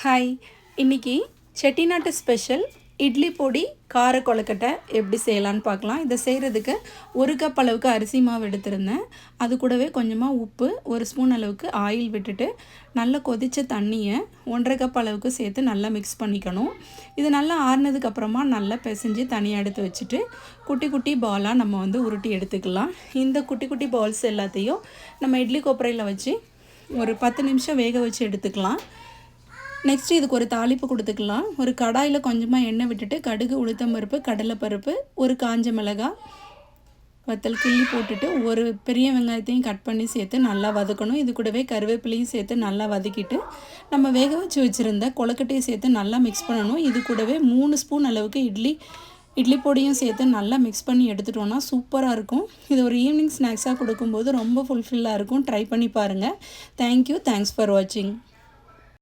Hi, இன்றைக்கி செட்டிநாட்டு special idli பொடி கார கொழுக்கட்டை எப்படி செய்யலான்னு பார்க்கலாம். இதை செய்கிறதுக்கு 1 கப் அளவுக்கு அரிசி மாவு எடுத்திருந்தேன். அது கூடவே கொஞ்சமாக உப்பு, 1 ஸ்பூன் அளவுக்கு ஆயில் விட்டுட்டு நல்லா கொதித்த தண்ணியை 1.5 கப் அளவுக்கு சேர்த்து நல்லா மிக்ஸ் பண்ணிக்கணும். இது நல்லா ஆறுனதுக்கப்புறமா நல்லா பிசைஞ்சு தனியாக எடுத்து வச்சுட்டு குட்டி குட்டி பாலாக நம்ம உருட்டி எடுத்துக்கலாம். இந்த குட்டி குட்டி பால்ஸ் எல்லாத்தையும் நம்ம இட்லி கொப்பரையில் வச்சு ஒரு 10 நிமிஷம் வேக வச்சு எடுத்துக்கலாம். நெக்ஸ்ட்டு இதுக்கு ஒரு தாளிப்பு கொடுத்துக்கலாம். ஒரு கடாயில் கொஞ்சமாக எண்ணெய் விட்டுட்டு கடுகு, உளுத்தம்பருப்பு, கடலைப்பருப்பு, ஒரு காஞ்ச மிளகாய் வத்தல் கிள்ளி போட்டுட்டு ஒரு பெரிய வெங்காயத்தையும் கட் பண்ணி சேர்த்து நல்லா வதக்கணும். இது கூடவே கருவேப்பிலையும் சேர்த்து நல்லா வதக்கிட்டு நம்ம வேக வச்சு வச்சுருந்த கொழுக்கட்டையை சேர்த்து நல்லா மிக்ஸ் பண்ணணும். இது கூடவே 3 ஸ்பூன் அளவுக்கு இட்லி பொடியும் சேர்த்து நல்லா மிக்ஸ் பண்ணி எடுத்துட்டோன்னா சூப்பராக இருக்கும். இது ஒரு ஈவினிங் ஸ்நாக்ஸாக கொடுக்கும்போது ரொம்ப ஃபுல்ஃபில்லாக இருக்கும். ட்ரை பண்ணி பாருங்கள். தேங்க்யூ. தேங்க்ஸ் ஃபார் வாட்சிங்.